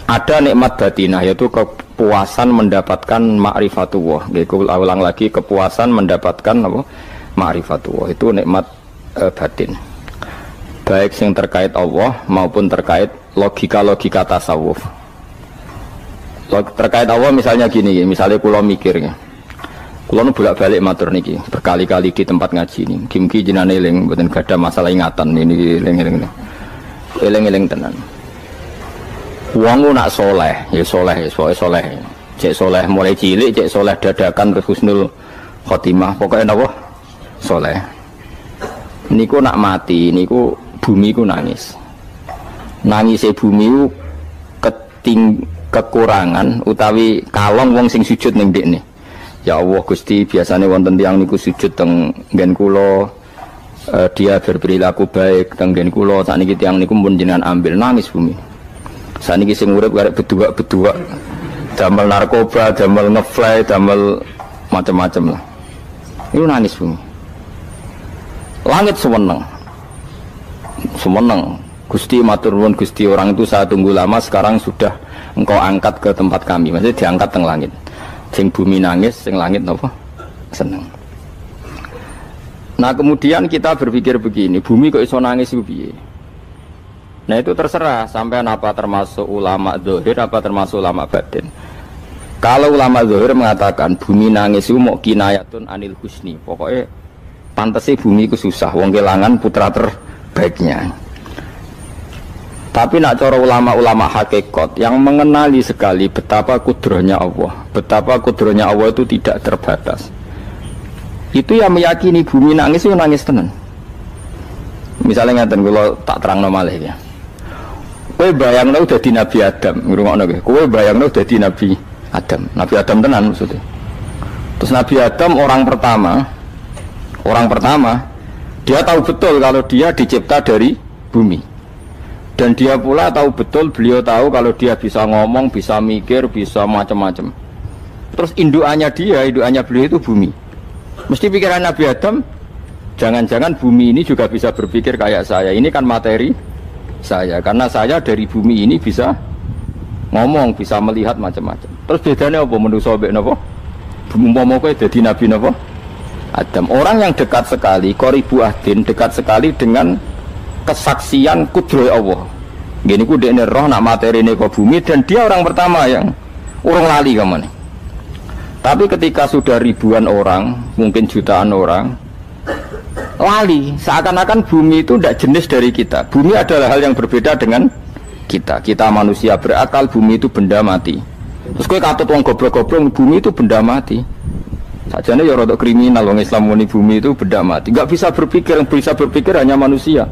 Ada nikmat batinah, yaitu kepuasan mendapatkan ma'rifatullah. Ulang lagi, kepuasan mendapatkan apa? Ma'rifatullah. Itu nikmat batin. Baik yang terkait Allah maupun terkait logika-logika tasawuf. Terkait Allah misalnya gini, misalnya kulo mikirnya. Kulo nu bolak-balik matur niki, berkali-kali di tempat ngaji ini. Mugi jenengan eling, mboten gadah masalah ingatan ini eling-eling. Eling-eling tenan. Wong nak soleh, ya soleh, soleh. Cek soleh mulai cilik, cek soleh dadakan terus husnul khotimah. Pokoknya napa? Soleh. Niku nak mati, niku bumi ku nangis. Nangise bumi ku kekurangan utawi kalong wong sing sujud ning ndekne. Ya Allah Gusti, biasanya wonten tiyang niku sujud teng nggen kula, dia berperilaku baik teng nggen kula, sakniki tiyang niku pun jenengan ambil, nangis bumi. Sakniki sing urip karek bedua-bedua, damel narkoba, damel ngefly, damel macam-macam lah. Itu nangis bumi. Langit semeneng. Semeneng. Gusti matur nuwun Gusti, orang itu saya tunggu lama, sekarang sudah engkau angkat ke tempat kami. Maksudnya diangkat teng langit. Sing bumi nangis, sing langit napa? Seneng. Nah kemudian kita berpikir begini, bumi kok iso nangis itu piye? Nah itu terserah sampai apa termasuk ulama zahir apa termasuk ulama batin. Kalau ulama zahir mengatakan bumi nangis itu mau kinayatun anil husni, pokoknya pantasnya bumi itu susah, wong kelangan putra terbaiknya. Tapi nak cara ulama-ulama hakikat yang mengenali sekali betapa kudrohnya Allah, betapa kudrohnya Allah itu tidak terbatas. Itu yang meyakini bumi nangis itu nangis tenan. Misalnya ngaten kula tak terangno malih ya. Kowe bayangno dadi Nabi Adam, ngrungokno nggih. Kowe bayangno dadi Nabi Adam. Nabi Adam tenan maksudnya. Terus Nabi Adam orang pertama dia tahu betul kalau dia dicipta dari bumi. Dan dia pula tahu betul, beliau tahu kalau dia bisa ngomong, bisa mikir, bisa macam-macam. Terus indukannya beliau itu bumi. Mesti pikiran Nabi Adam, jangan-jangan bumi ini juga bisa berpikir kayak saya. Ini kan materi saya, karena saya dari bumi ini bisa ngomong, bisa melihat macam-macam. Terus bedanya apa menurut sobat napa? Umpama kowe dadi Nabi napa? Adam. Orang yang dekat sekali, qoribu ahdin, dekat sekali dengan kesaksian kudroh Allah. Gini ku dekne roh nak materi ini ke bumi dan dia orang pertama yang urung lali kamane. Tapi ketika sudah ribuan orang, mungkin jutaan orang lali, seakan-akan bumi itu tidak jenis dari kita. Bumi adalah hal yang berbeda dengan kita. Kita manusia berakal, bumi itu benda mati. Terus kowe katut wong goblok-goblok, bumi itu benda mati. Sajane ya rada kriminal wong Islam muni bumi itu benda mati. Enggak bisa berpikir, yang bisa berpikir hanya manusia.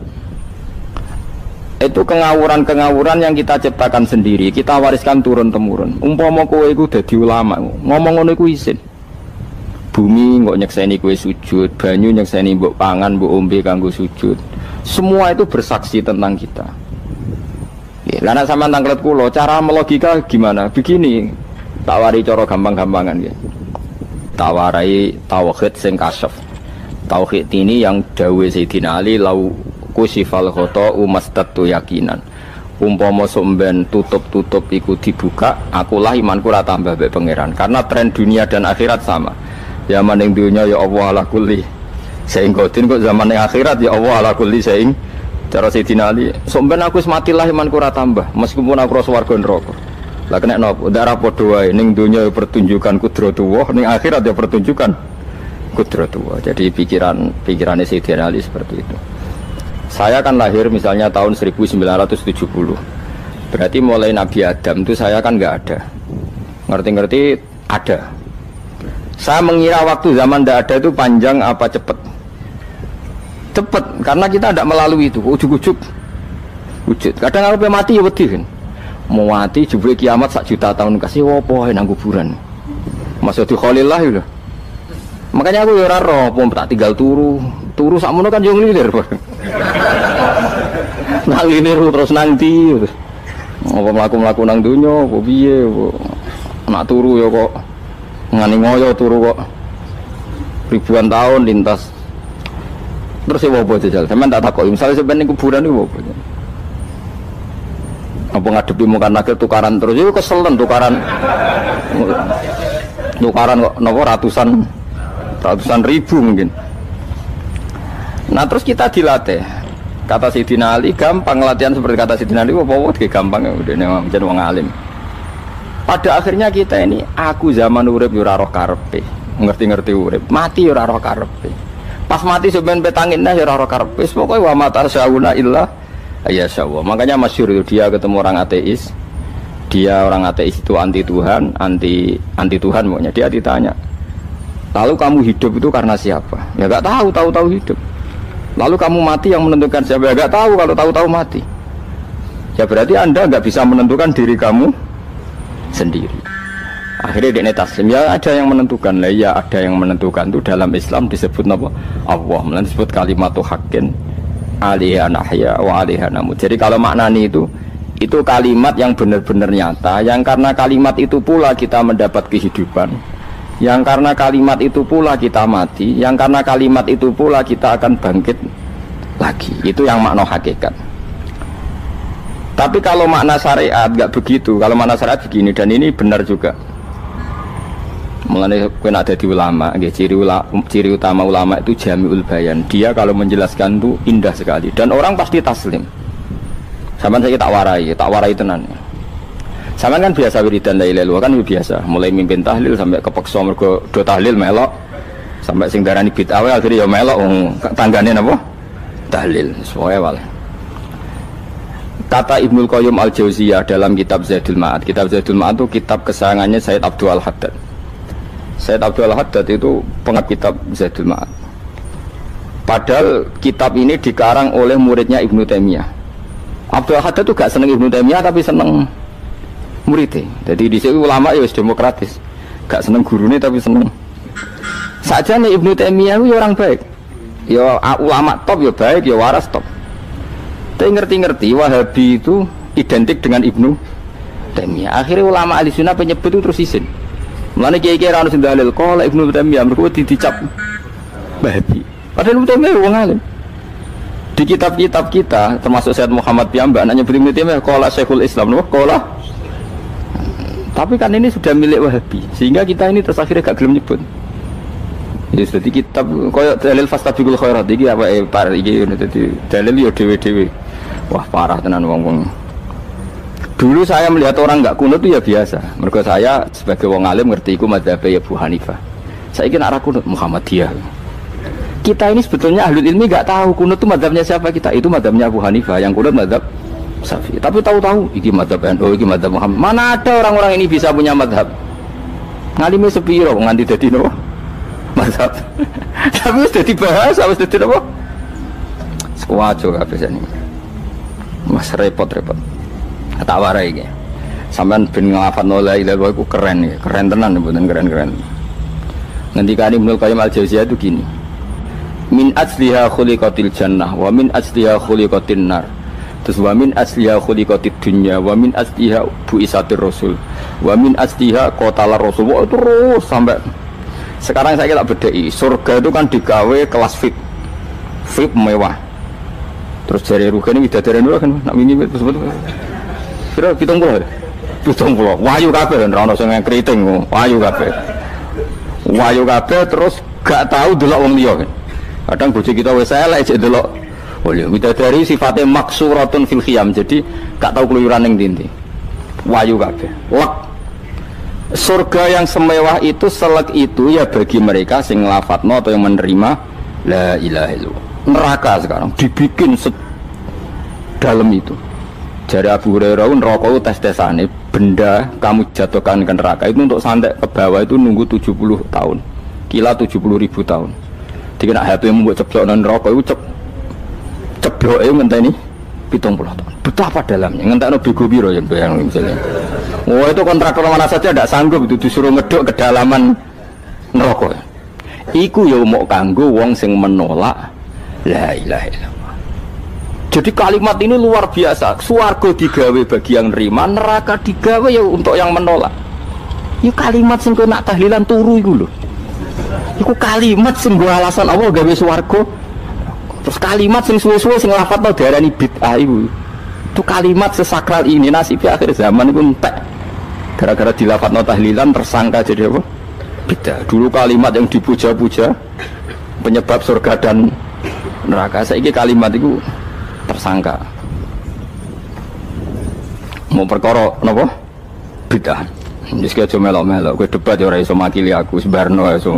Itu kengawuran-kengawuran yang kita ciptakan sendiri, kita wariskan turun-temurun. Umpama kowe iku dadi ulama, ngomong ngono iku isin. Bumi kok nyekseni kowe sujud, banyu nyekseni mbok pangan, mbok ombe kanggo sujud. Semua itu bersaksi tentang kita. Ya, lah nek sampean tanglet kula, cara melogika gimana? Begini, tak wari cara gampang-gampangan ya. Tawarai tauhid sing kasyaf. Tauhid ini yang dawuh Sayyidina Ali lau kusifal khoto'u mastatu yakinan. Umpama somben tutup-tutup iku dibuka, akulah imanku ora tambah mbek pangeran. Karena tren dunia dan akhirat sama. Zaman ning dunia ya Allah ala kulli saing godin, kok zaman ning akhirat ya Allah ala kulli saing. Cara Sayyidina Ali, somben aku wis matilah imanku ora tambah, meskipun aku ora swarga neraka. Lah kena napa? Ndak padha wae, ning dunia ya pertunjukan kudratullah, ning akhirat ya pertunjukan kudratullah. Jadi pikirannya Sayyidina Ali seperti itu. Saya kan lahir misalnya tahun 1970. Berarti mulai Nabi Adam itu saya kan nggak ada. Ngerti-ngerti ada. Saya mengira waktu zaman tidak ada itu panjang apa cepat? Cepat, karena kita tidak melalui itu. Ujuk-ujuk wujud. Kadang kalau mati ya wedi kan. Mau mati jebule kiamat 1 juta tahun kasih apa nang kuburan. Maksudnya Khalillah itu. Makanya aku ya ora roh, tak tinggal turu sakmono kan yo nglilir. Nang nglilir terus nanti apa mlaku-mlaku nang donya apa piye nak turu ya kok ngani ngoyo turu kok ribuan tahun lintas. Terus ya apa jajal? Sampeyan tak takoki, misale sampeyan ning kuburan niku apa? Apa apa ngadepi mungkar nakir tukaran terus itu keselen tukaran kok nopo ratusan ribu mungkin. Nah terus kita dilatih. Kata Sayyidina Ali gampang latihan seperti kata Sayyidina Ali apa gampang ya udah jadi wong alim. Pada akhirnya kita ini aku zaman urip yo ora roh karepe. Ngerti-ngerti urip, mati yo ora roh karepe. Pas mati sampean petangin dah yo ora roh karepe. Pokoke wa matar sauna illa ya Allah. Makanya masyhur itu dia ketemu orang ateis. Dia orang ateis itu anti Tuhan, anti Tuhan pokoknya. Dia ditanya, lalu kamu hidup itu karena siapa? Ya gak tahu hidup. Lalu kamu mati yang menentukan siapa? Ya gak tahu, kalau tahu mati. Ya berarti Anda gak bisa menentukan diri kamu sendiri. Akhirnya dia taslim, ya ada yang menentukan lah, ya ada yang menentukan itu dalam Islam disebut apa? Allah, disebut kalimatu haqqin alaiha nahya wa alaiha namut. Jadi kalau maknani itu kalimat yang benar-benar nyata, yang karena kalimat itu pula kita mendapat kehidupan, yang karena kalimat itu pula kita mati, yang karena kalimat itu pula kita akan bangkit lagi. Itu yang makna hakikat. Tapi kalau makna syariat gak begitu. Kalau makna syariat begini, dan ini benar juga. Mulanya kena ada di ulama, ciri utama ulama itu jami'ul bayan. Dia kalau menjelaskan itu indah sekali dan orang pasti taslim. Sama saya tak warai tenan. Sama kan biasa wiridan la ilaha illallah kan biasa, mulai mimpin tahlil sampai kepeksa mergo do tahlil melok, sampai sing darani bid'ah akhirnya ya melok tanggane napa? Tahlil. Soale wae. Kata Ibnul Qayyim Al-Jauziyah dalam kitab Zadul Ma'ad. Kitab Zadul Ma'ad itu kitab kesayangannya Sayyid Abdul Al-Haddad. Sayyid Abdul Al-Haddad itu pengarang kitab Zadul Ma'ad. Padahal kitab ini dikarang oleh muridnya Ibnu Taimiyah. Abdul Al-Haddad itu gak seneng Ibnu Taimiyah tapi seneng muridnya. Jadi di sini ulama ya demokratis. Gak seneng gurunya tapi seneng. Saja nih Ibnu Taimiyah itu orang baik. Ya ulama top ya baik, ya waras top. Tapi ngerti-ngerti Wahabi itu identik dengan Ibnu Taimiyah. Akhirnya ulama ahli sunnah penyebut itu terus izin. Mulane kiai-kiai ra ono sing dalil kok Ibnu Taimiyah mergo dicap Wahabi. Padahal Ibnu Taimiyah wong alim. Di kitab-kitab kita termasuk Syekh Muhammad piyambak anaknya Ibnu Taimiyah qala Syekhul Islam lho qala. Tapi kan ini sudah milik Wahabi sehingga kita ini terus akhirnya gak gelem nyebut. Jadi kitab koyo dalil fastabiqul khairat iki apa par iki dadi dalil yo dhewe-dhewe. Wah parah tenan wong-wong. Dulu saya melihat orang nggak kunut itu ya biasa. Mergo saya sebagai wong alim ngerti iku mazhab Abu Hanifah. Saya kira arah kunut Muhammadiyah. Kita ini sebetulnya ahlul ilmi nggak tahu kunut itu mazhabnya siapa kita. Itu mazhabnya Abu Hanifah, yang kunut mazhab Syafi'i. Tapi tahu-tahu iki mazhab NU, iki mazhab Muhammad. Mana ada orang-orang ini bisa punya mazhab? Ngalime sepiro nganti dadi nopo? Mazhab. Tapi wis dadi bahasa, wis dadi nopo? Sekuaco kabeh sene. Mas repot-repot. Tak warai iki. Sampeyan ben nglafadzno la ilaha illallah iku keren ya, keren tenan mboten keren-keren. Ngendikane Ibnu Qayyim Al-Jauziyah itu gini. Min asliha khuliqatil jannah wa min asliha khuliqatin nar. Terus wa min asliha khuliqatid dunya wa min asliha buisatir rasul wa min asliha qatalar rasul. Oh, terus sampai sekarang saya tak bedai. Surga itu kan digawe kelas VIP mewah. Terus jari Rugen ini bidadari dulu kan nak wingi sebut. Kira 70. Wahyu kabeh kan ora ono sing keriting, wahyu kabeh. Wahyu kabeh terus gak tahu delok wong liya kan. Kadang bojo kita wis elek jek delok. Oh iya, bidadari sifatnya maksuratun fil khiyam. Jadi gak tahu keluyuran ning ndi. Wahyu kabeh. Lek surga yang semewah itu selek itu ya bagi mereka sing nglafatno atau yang menerima la ilaha illallah. Neraka sekarang dibikin dalam itu. Jari Abu Hurairah neraka itu tes-tesane benda kamu jatuhkan ke neraka itu untuk santai ke bawah itu nunggu 70 tahun. Kila 70.000 tahun. Dikena HP mu mbok ceblokno neraka itu cebloke ngenteni 70 tahun. Betapa dalamnya ngentekno bego piro ya bayang misalnya. Oh itu kontraktor mana saja tidak sanggup itu disuruh ngeduk kedalaman neraka. Iku ya mau kanggo wong sing menolak la ilaha illallah. Jadi kalimat ini luar biasa. Swarga digawe bagi yang nerima, neraka digawe ya untuk yang menolak. Itu kalimat sing kok nak tahlilan turu iku lho. Iku kalimat sing nggo alasan apa gawe swarga. Terus kalimat sing suwe-suwe sing lafadzno diarani bid'ah iku. Itu kalimat sesakral ini nasibnya akhir zaman itu entek. Gara-gara dilafadzno tahlilan tersangka jadi apa? Beda. Dulu kalimat yang dipuja-puja penyebab surga dan neraka. Saiki kalimat itu tersangka. Mau perkara napa? Beda. Wis aja melok-melok, kowe debat ya ora iso makili aku sebarno iso.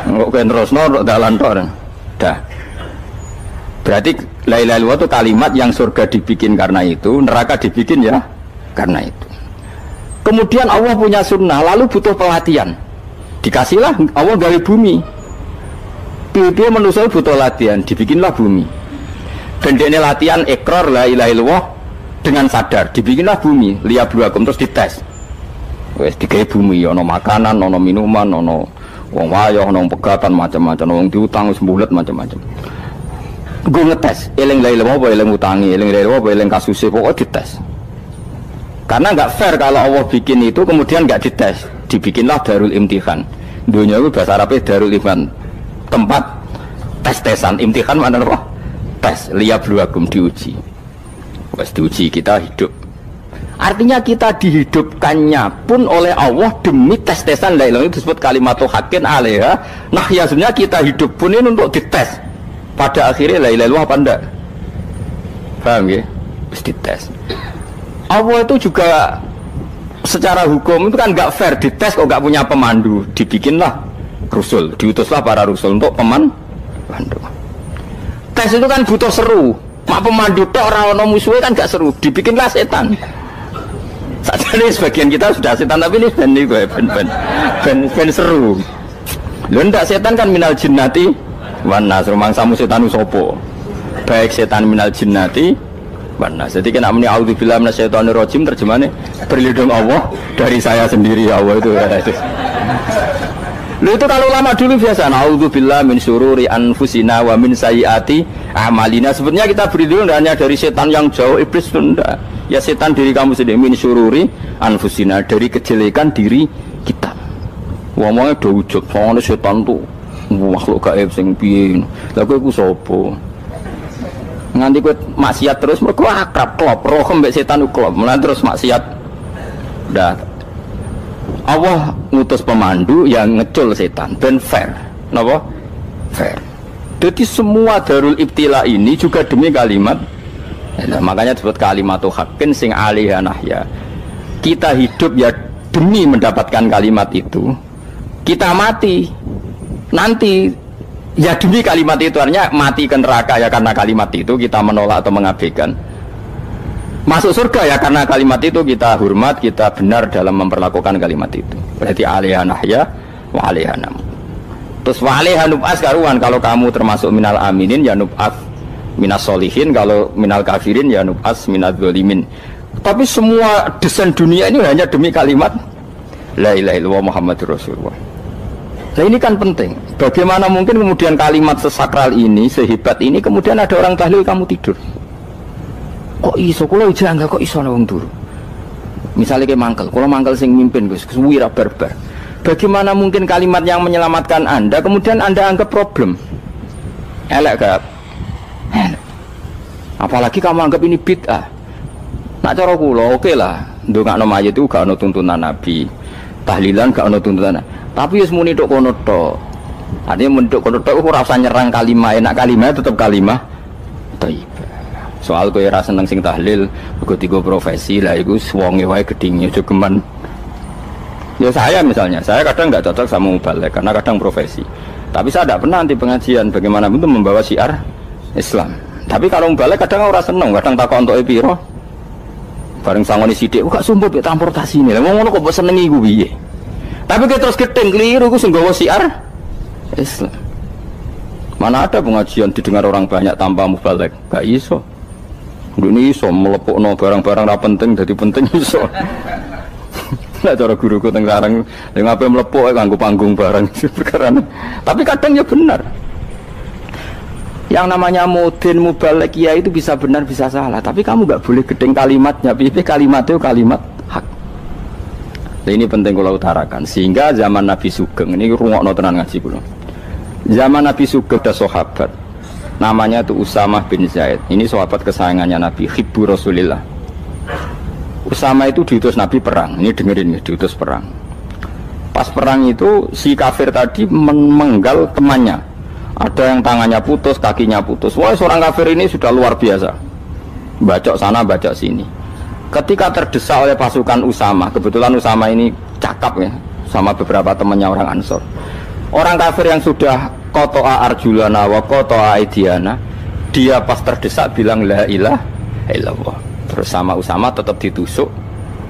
Kok kowe terusno dalan tok. Dah. Berarti la ilaha illallah itu kalimat yang surga dibikin karena itu, neraka dibikin ya karena itu. Kemudian Allah punya sunnah, lalu butuh pelatihan. Dikasihlah Allah gawe bumi. Piye manusia butuh latihan, dibikinlah bumi. Dan ini latihan ikrar la ilaha illallah dengan sadar, dibikinlah bumi, liyabluwakum terus dites. Wes digawe bumi, ono makanan, ono minuman, ono wong wayah, ono pegatan macam-macam, wong diutang wis mbulet macam-macam. Gue ngetes, eling la ilaha illallah apa eling utangi, eling la ilaha illallah apa eling kasuse, pokoknya dites. Karena nggak fair kalau Allah bikin itu kemudian nggak dites, dibikinlah darul imtihan. Dunia itu bahasa Arabnya darul imtihan, tempat tes-tesan. Imtihan mana apa? Tes, liyabluwakum, diuji. Wes diuji kita hidup. Artinya kita dihidupkannya pun oleh Allah demi tes-tesan la ilaha itu disebut kalimatul haqqin alaiha. Nah ya sebenarnya kita hidup pun ini untuk dites. Pada akhirnya la ilaha illallah apa enggak? Paham ya? Terus dites. Allah itu juga secara hukum itu kan nggak fair, dites kok nggak punya pemandu, dibikinlah rusul, diutuslah para rusul untuk pemandu. Tes itu kan butuh seru, mak pemandu tok ora ono musuhe kan nggak seru, dibikinlah setan. Saat ini sebagian kita sudah setan tapi ini ben seru. Lho ndak setan kan minal jinnati wan nas, rumangsamu setan usopo. Baik setan minal jinnati wan nas. Jadi kena muni auzubillahi minasyaitonir rajim terjemahnya berlindung Allah dari saya sendiri Allah itu. Lho itu kalau lama dulu biasa auzubillahi min syururi anfusina wa min sayyiati a'malina. Sebenarnya kita berlindung hanya dari setan yang jauh, iblis itu enggak. Ya setan diri kamu sendiri, min syururi anfusina, dari kejelekan diri kita. Ngomongnya do ujug, soalnya setan tuh makhluk gaib sing piye. Lah kowe iku sapa? Nganti kowe maksiat terus mergo akrab klop, roh mbek setan klop. Mulane terus maksiat. Dah. Allah ngutus pemandu yang ngecul setan ben fair. Napa? Fair. Jadi semua darul ibtila ini juga demi kalimat. Nah, makanya disebut kalimatul haqqin sing alaiha nahya. Kita hidup ya demi mendapatkan kalimat itu. Kita mati nanti ya demi kalimat itu, artinya mati ke neraka ya karena kalimat itu kita menolak atau mengabaikan. Masuk surga ya karena kalimat itu kita hormat, kita benar dalam memperlakukan kalimat itu. Berarti alaiha nahya wa alaiha nam. Terus wa alaiha nub'as karuan, kalau kamu termasuk minal aminin ya nub'as minas solihin, kalau minal kafirin ya nub'as minal zalimin. Tapi semua desain dunia ini hanya demi kalimat la ilaha illallah Muhammadur Rasulullah. Nah ini kan penting. Bagaimana mungkin kemudian kalimat sesakral ini, sehebat ini, kemudian ada orang tahlil kamu tidur? Kok iso? Kalau jangga kok iso wong turu? Misalnya kayak mangkel, kalau mangkel sing mimpin Gus, suwira barbar. Bagaimana mungkin kalimat yang menyelamatkan Anda kemudian Anda anggap problem? Elek gak? Apalagi kamu anggap ini bid'ah. Nak cara kula oke lah, ndongakno mayit itu gak ono tuntunan Nabi. Tahlilan gak ono tuntunan. Tapi wis muni tok kono tok. Artinya muni tok kono tok ora usah nyerang kalimah, enak kalimah tetap kalimah thayyibah. Soal kowe ora seneng sing tahlil, mergo tiga profesi lah iku wonge wae gedhinge aja geman. Ya saya misalnya, saya kadang nggak cocok sama mubalek karena kadang profesi. Tapi saya tidak pernah anti pengajian, bagaimana untuk membawa syiar Islam. Tapi kalau mubalek kadang orang seneng, kadang takut untuk piro. Bareng sangoni sidik, kok sumpah be transportasi ini. Lah ngono kok mbok senengi iku piye? Tapi kita terus gedeng keliru, ku sing nggawa syiar Islam. Mana ada pengajian didengar orang banyak tanpa mubalek? Gak iso. Ini iso melepukno barang-barang ra penting jadi penting iso. Lah cara guruku teng sareng lha ngape mlepuk kanggo panggung barang perkara. Tapi kadang ya benar. Yang namanya mudin mubalek ya itu bisa benar bisa salah, tapi kamu nggak boleh gedeng kalimatnya. Piye kalimat itu kalimat hak. Nah, ini penting kula utarakan sehingga zaman Nabi Sugeng ini rungokno tenan ngaji kula. Zaman Nabi Sugeng ada sahabat Namanya itu Usamah bin Zaid. Ini sahabat kesayangannya Nabi, hibbu Rasulillah. Usamah itu diutus Nabi perang. Ini dengerin ya, diutus perang. Pas perang itu si kafir tadi memenggal temannya. Ada yang tangannya putus, kakinya putus. Wah, seorang kafir ini sudah luar biasa. Bacok sana, bacok sini. Ketika terdesak oleh pasukan Usamah, kebetulan Usamah ini cakap ya, sama beberapa temannya orang Ansor. Orang kafir yang sudah kotoa arjulana wa kotoa aidiana, dia pas terdesak bilang la ilaha illallah. Terus sama Usamah tetap ditusuk,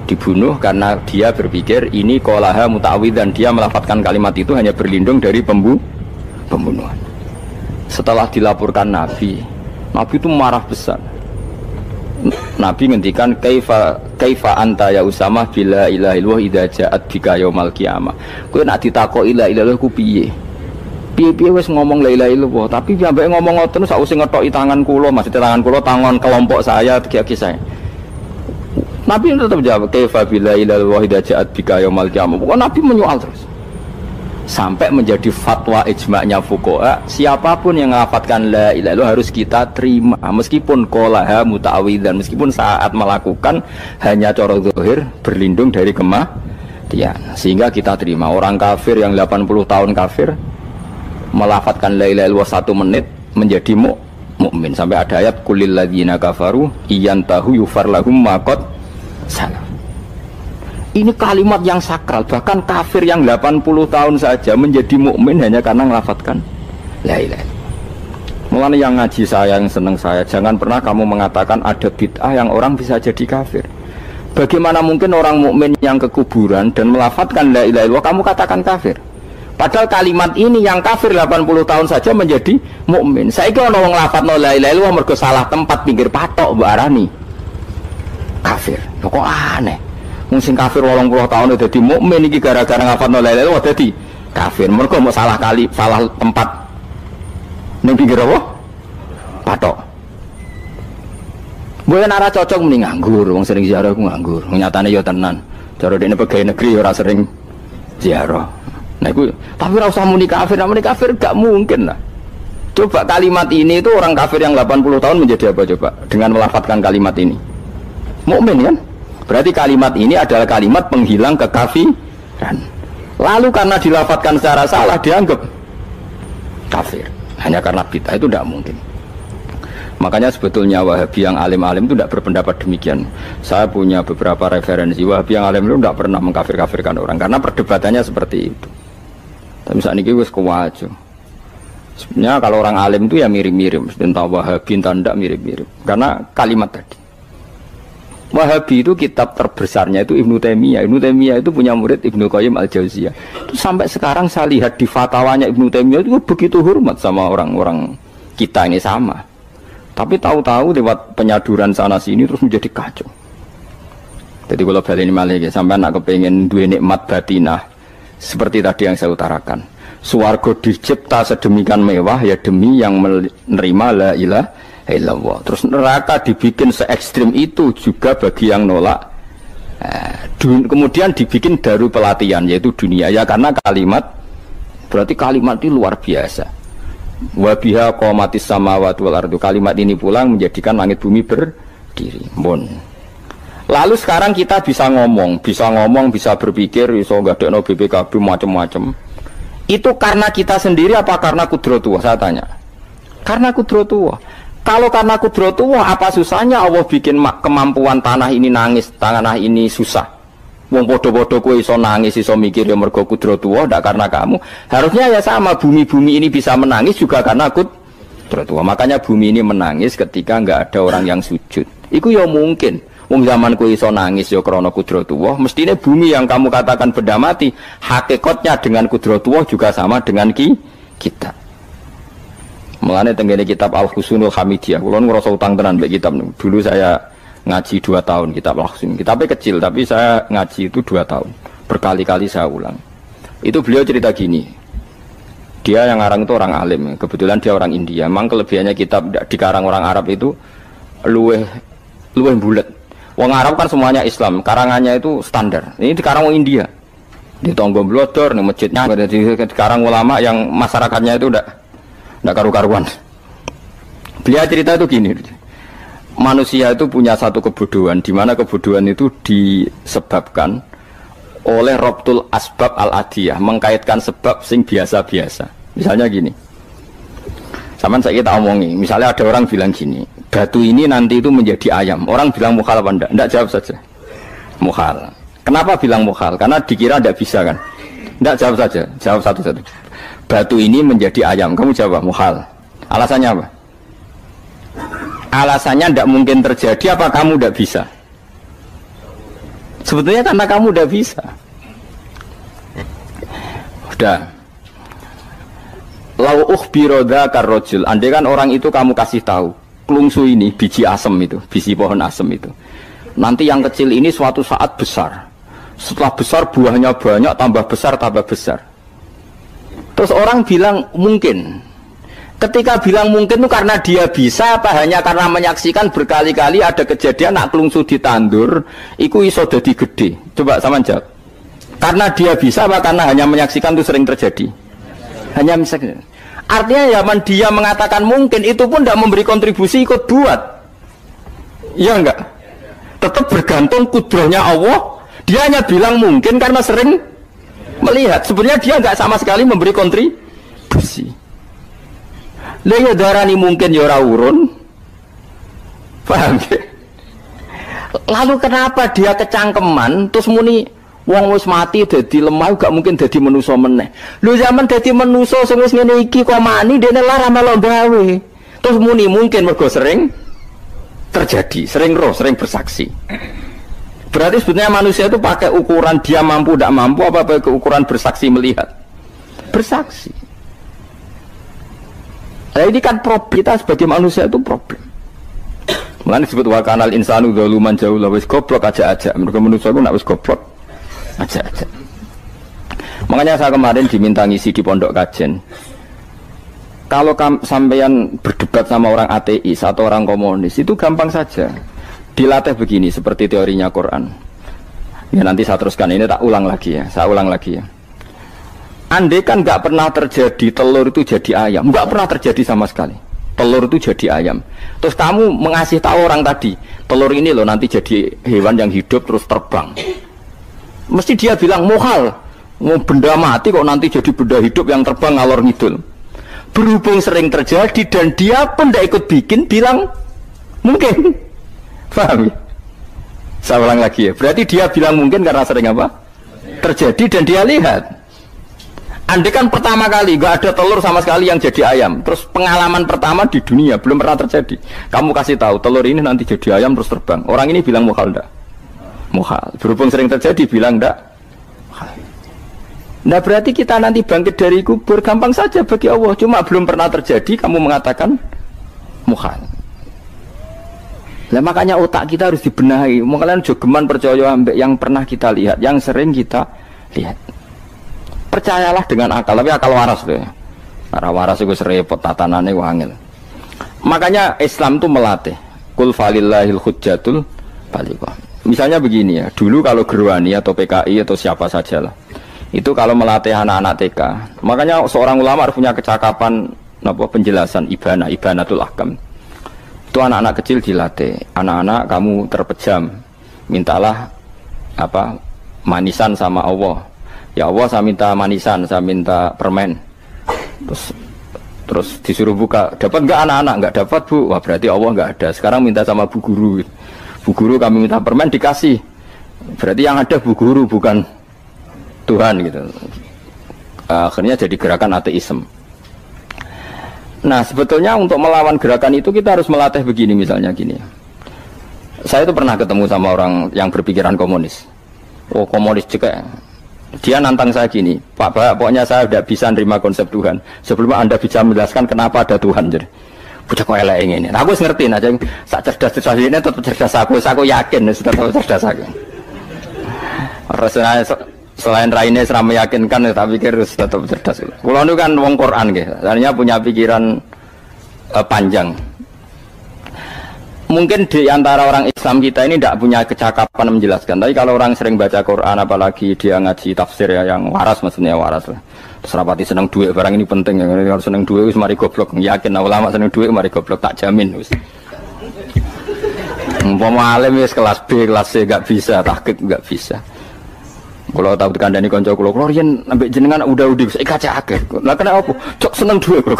dibunuh karena dia berpikir ini qolaha muta'awid, dan dia melafadzkan kalimat itu hanya berlindung dari pembunuhan. Setelah dilaporkan Nabi itu marah besar. Nabi ngendikan kaifa anta ya Usamah bila ilaha illallah idza ja'at bika yaumal qiyamah. Kowe nak ditakoki la ilaha illallah ku piye? Piye-piye wis ngomong la ilaha illallah, tapi sampai ngomong ngoten sausé ngetoki tangan kula, maksudnya tangan kula tangan kelompok saya, kaki saya. Nabi tetap jawab kaifa bila ilaha illallah idza ja'at bika yaumal qiyamah. Pokoknya Nabi menyoal terus. Sampai menjadi fatwa ijma'nya fuqaha, siapapun yang melafatkan la ilaha illallah harus kita terima meskipun qolaha muta'awidzan, meskipun saat melakukan hanya cara zahir berlindung dari kematian, sehingga kita terima. Orang kafir yang 80 tahun kafir melafatkan la ilaha illallah 1 menit menjadi mukmin. Sampai ada ayat kulil ladzina kafaru iyantahu yufar lahum ma qad salaf. Ini kalimat yang sakral, bahkan kafir yang 80 tahun saja menjadi mukmin hanya karena melafatkan la ilaha illallah. Mulanya yang ngaji saya, yang seneng saya, jangan pernah kamu mengatakan ada bid'ah yang orang bisa jadi kafir. Bagaimana mungkin orang mukmin yang ke kuburan dan melafatkan la ilaha illallah kamu katakan kafir? Padahal kalimat ini yang kafir 80 tahun saja menjadi mukmin. Saiki ana wong nglafatno la ilaha illallah mergo salah tempat pinggir patok mbok arani kafir. Kok aneh. Mungkin kafir 80 tahun udah di mukmin iki gara-gara ngafalno la ilaha illallah dadi kafir. Mergo mau salah kali, salah tempat. Ning pinggir apa? Patok. Boyo ora cocok muni nganggur, wong sering ziarah ku nganggur. Nyatane ya tenan. Cara dekne pegawai negeri ora sering ziarah. Nah iku tapi ora usah muni kafir, muni kafir gak mungkin lah. Coba kalimat ini itu orang kafir yang 80 tahun menjadi apa coba dengan melafadzkan kalimat ini? Mukmin kan? Berarti kalimat ini adalah kalimat penghilang kekafiran. Lalu karena dilafadzkan secara salah dianggap kafir. Hanya karena bid'ah itu tidak mungkin. Makanya sebetulnya Wahabi yang alim-alim itu tidak berpendapat demikian. Saya punya beberapa referensi Wahabi yang alim itu tidak pernah mengkafir-kafirkan orang karena perdebatannya seperti itu. Tapi saat ini wis kuwajo. Sebenarnya kalau orang alim itu ya mirip-mirip, entah Wahabi entah tidak mirip-mirip. Karena kalimat tadi. Wahabi itu kitab terbesarnya itu Ibnu Taimiyah. Ibnu Taimiyah itu punya murid Ibnu Qayyim Al-Jauziyah. Itu sampai sekarang saya lihat di fatwanya Ibnu Taimiyah itu begitu hormat sama orang-orang kita ini sama. Tapi tahu-tahu lewat penyaduran sana sini terus menjadi kacau. Jadi kalau balik ini malah sampai nak kepengen dua nikmat batinah seperti tadi yang saya utarakan. Swarga dicipta sedemikian mewah ya demi yang menerima la ilaha illallah. Terus neraka dibikin se ekstrim itu juga bagi yang nolak. Kemudian dibikin daru pelatihan yaitu dunia ya karena kalimat berarti kalimat itu luar biasa. Wa biha qamatis samawati wal ardu. Kalimat ini pulang menjadikan langit bumi berdiri. Bon. Lalu sekarang kita bisa ngomong, bisa berpikir, bisa ngadekno BPKB macam-macam. Itu karena kita sendiri apa karena kudratullah? Saya tanya. Karena kudratullah. Kalau karena kudratullah, apa susahnya Allah bikin kemampuan tanah ini nangis, tanah ini susah. Wong podo-podo kowe iso nangis, iso mikir ya mergo kudratullah, ndak karena kamu. Harusnya ya sama, bumi-bumi ini bisa menangis juga karena kudratullah. Makanya bumi ini menangis ketika enggak ada orang yang sujud. Iku ya mungkin. Wong zaman kowe iso nangis ya krana kudratullah, mestine bumi yang kamu katakan benda mati, hakikatnya dengan kudratullah juga sama dengan kita. Mulane tenggene kitab Al-Husunul Hamidiyah, kula ngrasa utang tenan mbek kitab niku. Dulu saya ngaji 2 tahun kitab Al-Husun. Kitabnya kecil tapi saya ngaji itu 2 tahun. Berkali-kali saya ulang. Itu beliau cerita gini. Dia yang ngarang itu orang alim, kebetulan dia orang India. Memang kelebihannya kitab dikarang orang Arab itu luweh bulet. Wong Arab kan semuanya Islam, karangannya itu standar. Ini dikarang orang India. Di Tonggo Blodor, di masjidnya, dikarang ulama yang masyarakatnya itu udah karu-karuan. Beliau cerita itu gini, manusia itu punya satu kebodohan, di mana kebodohan itu disebabkan oleh robtul asbab al-adiyah, mengkaitkan sebab sing biasa-biasa. Misalnya gini, sama saya kita omongi, misalnya ada orang bilang gini, batu ini nanti itu menjadi ayam. Orang bilang mukhal apa enggak? Enggak, jawab saja. Mukhal. Kenapa bilang mukhal? Karena dikira enggak bisa kan? Enggak, jawab saja. Jawab satu-satu. Batu ini menjadi ayam. Kamu jawab mukhal. Alasannya apa? Alasannya enggak mungkin terjadi, apa kamu enggak bisa? Sebetulnya karena kamu udah bisa. Udah. Lau ukhbiro dzakar rajul. Andai kan orang itu kamu kasih tahu, klungsu ini biji asem itu, biji pohon asem itu. Nanti yang kecil ini suatu saat besar. Setelah besar buahnya banyak, tambah besar, tambah besar. Terus orang bilang mungkin. Ketika bilang mungkin itu karena dia bisa, apa hanya karena menyaksikan berkali-kali ada kejadian nak klungsu ditandur, iku iso dadi gede. Coba sama jawab. Karena dia bisa, apa karena hanya menyaksikan itu sering terjadi? Hanya menyaksikan. Artinya zaman dia mengatakan mungkin, itu pun tidak memberi kontribusi ikut buat. Iya enggak? Tetap bergantung kudrahnya Allah. Dia hanya bilang mungkin karena sering melihat. Sebenarnya dia enggak sama sekali memberi kontribusi. Lha darani mungkin ya ora urun. Paham ya? Lalu kenapa dia kecangkeman terus muni wong wis mati dadi lemah gak mungkin dadi manusa meneh. Lho zaman dadi manusa sing wis ngene iki kok mani dene lara melo gawe. Terus muni mungkin mergo sering terjadi, sering roh, sering bersaksi. Berarti sebetulnya manusia itu pakai ukuran dia mampu tidak mampu apa pakai ukuran bersaksi melihat. Bersaksi. Nah ini kan problem, kita sebagai manusia itu problem. Makanya disebut wa kanal insanu zaluman jauh lah wis goblok aja-aja. Mereka manusia itu nak wis goblok aja-aja. Makanya saya kemarin diminta ngisi di pondok kajen. Kalau sampean berdebat sama orang ateis atau orang komunis itu gampang saja. Dilatih begini seperti teorinya Quran. Ya nanti saya teruskan, ini tak ulang lagi ya. Saya ulang lagi ya. Andai kan nggak pernah terjadi telur itu jadi ayam, nggak pernah terjadi sama sekali. Telur itu jadi ayam. Terus kamu mengasih tahu orang tadi, telur ini loh nanti jadi hewan yang hidup terus terbang. Mesti dia bilang mukhal, mau benda mati kok nanti jadi benda hidup yang terbang ngalor ngidul. Berhubung sering terjadi dan dia pun tidak ikut bikin, bilang mungkin. Paham ya? Saya ulang lagi ya. Berarti dia bilang mungkin karena sering apa? Terjadi dan dia lihat. Andai kan pertama kali nggak ada telur sama sekali yang jadi ayam, terus pengalaman pertama di dunia belum pernah terjadi. Kamu kasih tahu telur ini nanti jadi ayam terus terbang. Orang ini bilang mukhal enggak? Mukhal. Berhubung sering terjadi bilang enggak? Mukhal. Nah berarti kita nanti bangkit dari kubur gampang saja bagi Allah. Cuma belum pernah terjadi kamu mengatakan mukhal. Nah makanya otak kita harus dibenahi. Makanya jogeman percaya ambek yang pernah kita lihat, yang sering kita lihat. Percayalah dengan akal, tapi akal waras deh. Karena waras itu serepot tatanannya wangil. Makanya Islam itu melatih. Kul falillahil hujjatul balighah. Misalnya begini ya, dulu kalau Gerwani atau PKI atau siapa saja lah, itu kalau melatih anak-anak TK, makanya seorang ulama harus punya kecakapan penjelasan ibanatul ahkam. Itu anak-anak kecil dilatih. Anak-anak kamu terpejam, mintalah manisan sama Allah. Ya Allah saya minta manisan, saya minta permen. Terus disuruh buka, dapat enggak anak-anak? Enggak dapat bu, wah berarti Allah enggak ada. Sekarang minta sama bu guru. Bu guru kami minta permen dikasih. Berarti yang ada bu guru bukan Tuhan gitu. Akhirnya jadi gerakan ateisme. Nah sebetulnya untuk melawan gerakan itu kita harus melatih begini misalnya gini. Saya itu pernah ketemu sama orang yang berpikiran komunis. Oh komunis juga. Dia nantang saya gini, Pak Bapak, pokoknya saya tidak bisa nerima konsep Tuhan sebelum Anda bisa menjelaskan kenapa ada Tuhan. Jadi, bocah kok elek ini. Nah, aku ngerti aja, sak cerdas ini tetap cerdas aku yakin tetap cerdas aku. Rasanya selain raine seram meyakinkan, tapi pikir tetap cerdas. Kulo itu kan wong Quran nggih, artinya punya pikiran panjang. Mungkin di antara orang Islam kita ini tidak punya kecakapan menjelaskan. Tapi kalau orang sering baca Quran, apalagi dia ngaji tafsir ya, yang waras maksudnya waras lah. Terus rapati seneng duit, barang ini penting ya. Kalau seneng duit, mari goblok. Yakin ulama seneng duit, mari goblok, tak jamin. Umpama alim wis kelas B, kelas C gak bisa, tahqiq gak bisa. Kalau tahu kandhani kanca kula riyen ambek jenengan udah saya kaca akeh. Lah kena apa? Cok seneng duit kok.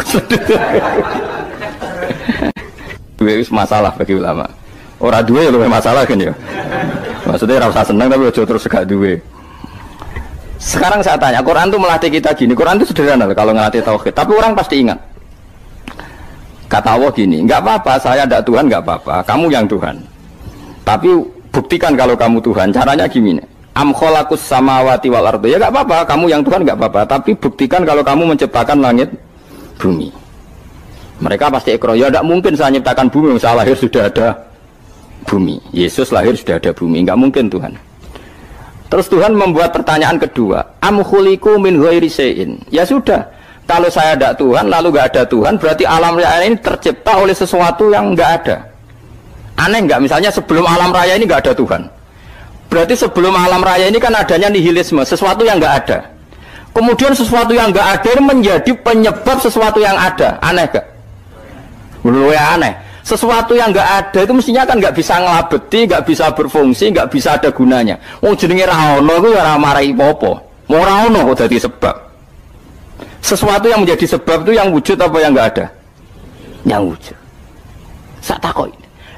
Duit masalah bagi ulama. Ora duwe luwih masalah kan ya. Maksudnya ora usah seneng tapi aja terus gak duwe. Sekarang saya tanya, Quran itu melatih kita gini. Quran itu sederhana kalau ngelatih tauhid, tapi orang pasti ingat. Kata Allah gini, enggak apa-apa, saya ndak Tuhan enggak apa-apa, kamu yang Tuhan. Tapi buktikan kalau kamu Tuhan. Caranya gimana? Am khalaqus samawati wal ardi. Ya enggak apa-apa, kamu yang Tuhan enggak apa-apa, tapi buktikan kalau kamu menciptakan langit bumi. Mereka pasti ikrar, ya tidak mungkin saya menciptakan bumi, saya lahir sudah ada bumi. Yesus lahir sudah ada bumi, enggak mungkin Tuhan. Terus Tuhan membuat pertanyaan kedua, am khuliqu min ghairi syai'in. Ya sudah, kalau saya tidak Tuhan, lalu enggak ada Tuhan, berarti alam raya ini tercipta oleh sesuatu yang enggak ada. Aneh enggak? Misalnya sebelum alam raya ini enggak ada Tuhan. Berarti sebelum alam raya ini kan adanya nihilisme, sesuatu yang enggak ada. Kemudian sesuatu yang enggak ada ini menjadi penyebab sesuatu yang ada. Aneh enggak? Menurut saya aneh. Sesuatu yang enggak ada itu mestinya kan enggak bisa ngelabeti, enggak bisa berfungsi, enggak bisa ada gunanya. Wong jenenge ra ono iku ora marai apa-apa. Ora ono kok dadi sebab. Sesuatu yang menjadi sebab itu yang wujud apa yang enggak ada? Yang wujud. Sak takoi.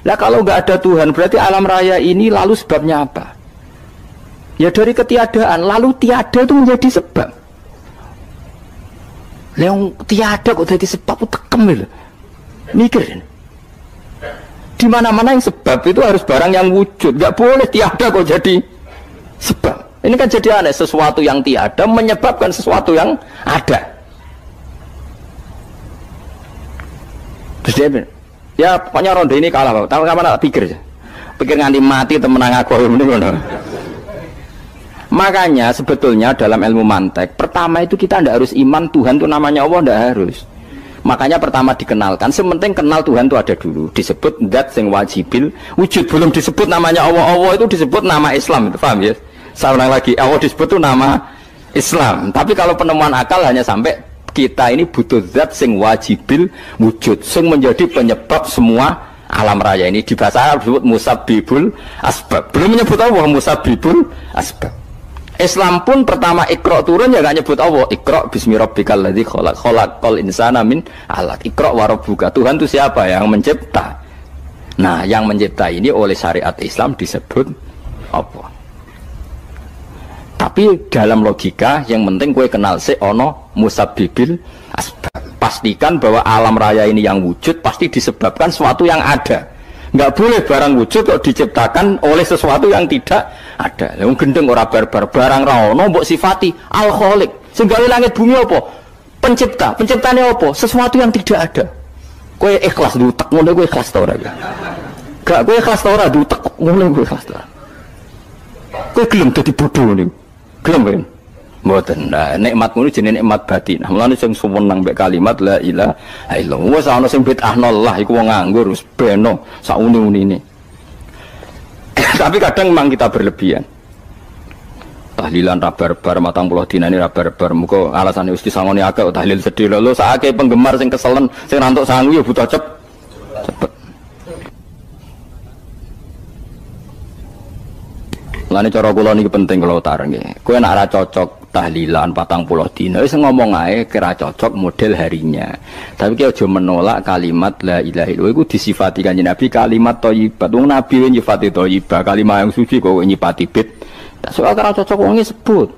Lah kalau enggak ada Tuhan berarti alam raya ini lalu sebabnya apa? Ya dari ketiadaan, lalu tiada itu menjadi sebab. Yang tiada kok jadi sebab itu tekem lho. Mikir. Di mana-mana yang sebab itu harus barang yang wujud, enggak boleh tiada kok jadi sebab. Ini kan jadi aneh, sesuatu yang tiada menyebabkan sesuatu yang ada. Terus dia bilang, ya pokoknya ronde ini kalah, Pak. Tahu kapan tak pikir aja. Pikir nganti mati temenang aku ini ngono. Makanya sebetulnya dalam ilmu mantek, pertama itu kita tidak harus iman Tuhan itu namanya Allah, tidak harus. Makanya pertama dikenalkan, sementing kenal Tuhan itu ada dulu. Disebut zat sing wajibil wujud, belum disebut namanya Allah. Allah itu disebut nama Islam, itu paham ya? Saya ulang lagi, Allah disebut itu nama Islam. Tapi kalau penemuan akal hanya sampai kita ini butuh zat sing wajibil wujud, sing menjadi penyebab semua alam raya ini. Di bahasa Arab disebut musabbibul asbab. Belum menyebut Allah musabbibul asbab. Islam pun pertama Iqra turun ya gak nyebut Allah. Iqra bismi rabbikal ladzi khalaq, khalaqal insana min 'alaq. Iqra wa rabbuka. Tuhan itu siapa? Yang mencipta. Nah, yang mencipta ini oleh syariat Islam disebut apa? Tapi dalam logika yang penting kue kenal si ono musabbibil asbab. Pastikan bahwa alam raya ini yang wujud pasti disebabkan sesuatu yang ada. Nggak boleh barang wujud kok diciptakan oleh sesuatu yang tidak ada. Yang gendeng ora barbar barang ra ono mbok sifati al khaliq. Sing gawe langit bumi apa? Pencipta. Penciptane apa? Sesuatu yang tidak ada. Kowe ikhlas dutek ngono kowe ikhlas ta ora ya? Gak kowe ikhlas ta ora dutek ngono kowe ikhlas ta. Kowe gelem dadi bodho niku. Gelem kan? Mboten. Nah, nikmat ngono jenenge nikmat batin. Mulane sing suwenang mbek kalimat la ilaha illallah. Wis ana sing bid'ahno Allah iku wong nganggur wis beno sak uni-unine. Tapi kadang memang kita berlebihan. Tahlilan rabar-bar 40 dinane rabar-bar muga alasane wis disangoni akeh tahlil sedih lho sakake penggemar sing keselen sing rantuk sangu ya butuh cepet. Lane cara kula niki penting kula utar nggih. Kowe nek ora cocok tahlilan 40 dina wis ngomong ae kira cocok model harinya. Tapi ki aja menolak kalimat la ilaha illallah iku disifati Kanjeng Nabi kalimat thayyibat. Wong Nabi nyifati thayyibah, kalimat yang suci kok nyifati bid. Tak soal kira cocok wong sebut.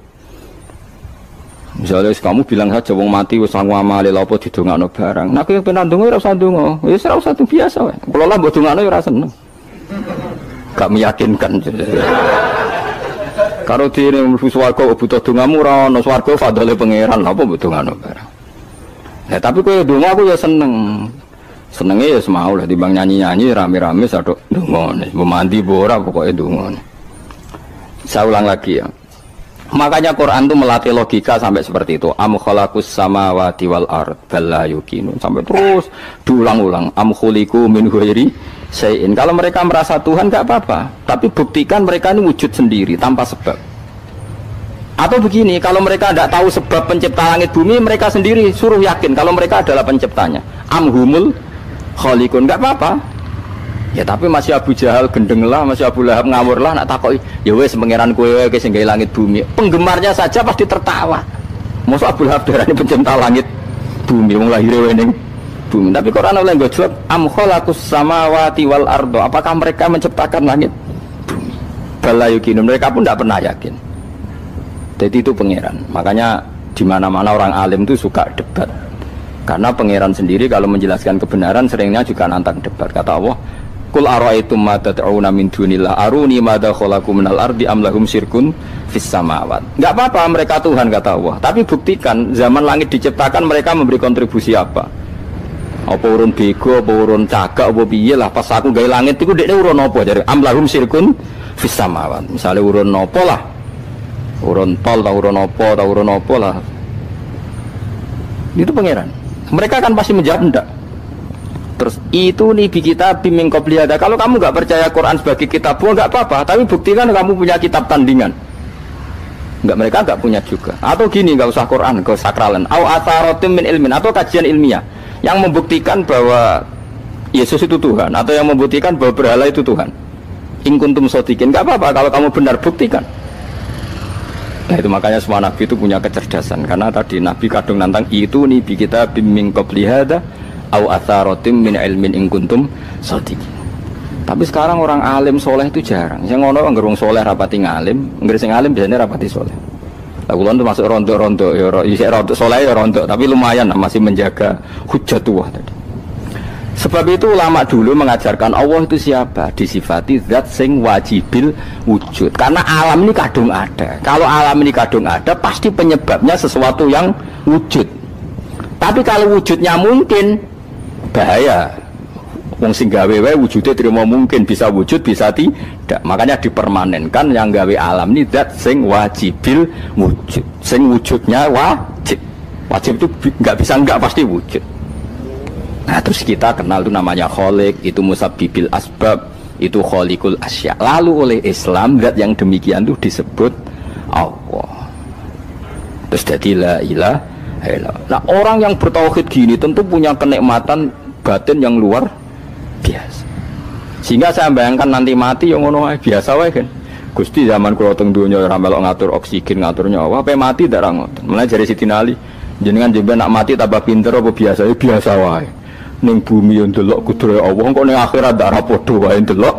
Misalnya kamu bilang saja wong mati wis sangu amale lha apa didongakno barang. Nek kowe pengen ndonga ora usah ndonga. Wis ora usah biasa wae. Kula lah mbok dongakno ora seneng. Gak meyakinkan. Karo dene mlebu swarga butuh dongamu ora ono swarga fadhole pangeran lha apa mbok dongano barang. Nah, tapi kowe donga aku ya seneng. Senenge ya semau lah timbang nyanyi-nyanyi rame-rame sadok ndongane. Mbok mandi mbok ora pokoke ndongane. Saya ulang lagi ya. Makanya Quran itu melatih logika sampai seperti itu. Am khalaqus samawati wal ard bal la yuqinun. Sampai terus diulang-ulang. Am khuliqu min ghairi syai'in. Kalau mereka merasa Tuhan nggak apa-apa, tapi buktikan mereka ini wujud sendiri tanpa sebab. Atau begini, kalau mereka tidak tahu sebab pencipta langit bumi, mereka sendiri suruh yakin kalau mereka adalah penciptanya. Amhumul khaliqun, nggak apa-apa. Ya tapi masih Abu Jahal gendeng lah, masih Abu Lahab ngawur lah, nak takoki, ya wes pangeran kowe sing gawe langit bumi. Penggemarnya saja pasti tertawa. Masa Abu Lahab darane pencipta langit bumi, wong lahire wening bumi. Tapi Quran oleh nggak jawab, am khalaqus samawati wal ardo. Apakah mereka menciptakan langit bumi? Bala yuqinun, mereka pun tidak pernah yakin. Jadi itu pangeran. Makanya di mana-mana orang alim itu suka debat. Karena pangeran sendiri kalau menjelaskan kebenaran seringnya juga nantang debat. Kata Allah, "Qul ara'aytum ma tad'una min dunillah aruni madza khalaqu minal ardi am lahum syirkun fis samawat." Enggak apa-apa mereka Tuhan kata Allah, tapi buktikan zaman langit diciptakan mereka memberi kontribusi apa? Apa urun bego, apa urun cagak, apa piye lah pas aku gawe langit iku dekne urun apa jare am lahum syirkun fis samawat. Misale urun napa lah? Urun tol, urun apa lah. Itu pangeran. Mereka kan pasti menjawab enggak. Terus itu nih bi kita biming qobliyada. Kalau kamu nggak percaya Quran sebagai kitab, nggak apa-apa. Tapi buktikan kamu punya kitab tandingan. Enggak, mereka nggak punya juga. Atau gini, nggak usah Quran, nggak usah sakralan. Au atharotim min ilmin, atau kajian ilmiah yang membuktikan bahwa Yesus itu Tuhan, atau yang membuktikan bahwa berhala itu Tuhan. In kuntum shodiqin, nggak apa-apa kalau kamu benar, buktikan. Nah itu makanya semua nabi itu punya kecerdasan, karena tadi nabi kadung nantang itu nih bi kita biming qobliyada au atharotim min ilmin in kuntum shodiqin. Tapi sekarang orang alim soleh itu jarang. Yang ngono ngerung soleh rapati ngalim, nggak sing alim biasanya rapati soleh. Lah kula tuh masuk rontok-rontok ya rontok soleh ya rontok, tapi lumayan masih menjaga hujjatullah tadi. Sebab itu ulama dulu mengajarkan Allah itu siapa? Disifati zat sing wajibil wujud. Karena alam ini kadung ada. Kalau alam ini kadung ada, pasti penyebabnya sesuatu yang wujud. Tapi kalau wujudnya mungkin, bahaya. Wong sing gawe wae wujudnya terima mungkin, bisa wujud bisa tidak. Makanya dipermanenkan yang gawe alam ini zat sing wajibil wujud. Sing wujudnya wajib. Wajib itu nggak bisa nggak, pasti wujud. Nah terus kita kenal itu namanya khaliq, itu musabbibil asbab, itu khaliqul asya. Lalu oleh Islam zat yang demikian itu disebut Allah. Terus jadi la ilaha illallah. Nah orang yang bertauhid gini tentu punya kenikmatan batin yang luar biasa. Sehingga saya bayangkan nanti mati yang ngono biasa wae kan. Gusti zaman kula teng donya ora melok ngatur oksigen, ngatur nyawa, ape mati ndak ra ngoten. Mulane jare Siti Ali, jenengan jenengan nak mati tambah pinter apa biasa? Ya biasa wae. Ning bumi yo ndelok kudrohe Allah, kok ning akhirat ndak ra padha wae ndelok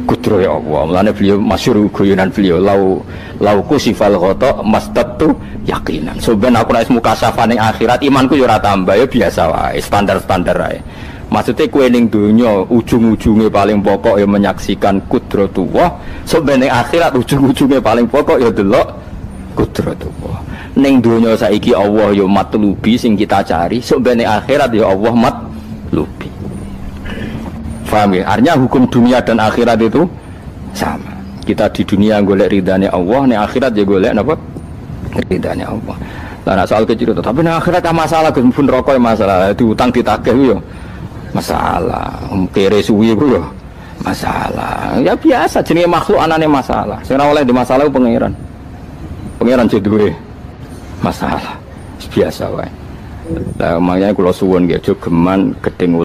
kudrohe Allah. Mulane beliau masyhur guyonan beliau lau kusifal ghata mastatu yakinan. So ben aku nek mukasafah ning akhirat imanku yo ora tambah, ya biasa wae, standar-standar wae. Maksudnya kue ning dunya ujung-ujungnya paling pokok ya menyaksikan kudratullah. So ben ning akhirat ujung-ujungnya paling pokok ya delok kudratullah. Ning dunya saiki Allah ya matlubi sing kita cari, so ben ning akhirat ya Allah matlubi. Paham ya? Artinya hukum dunia dan akhirat itu sama. Kita di dunia golek ridane Allah, ning akhirat ya golek napa? Ridane Allah. Lah nek soal kecil tapi ning akhirat masalah Gus pun rokok masalah, diutang ditagih yo masalah, kere suwi ku yo masalah. Ya biasa jenenge makhluk anane masalah. Sing ora oleh di masalah pangeran. Pangeran duwe masalah. Biasa wae. Lah makanya kula suwun nggih aja geman gedeng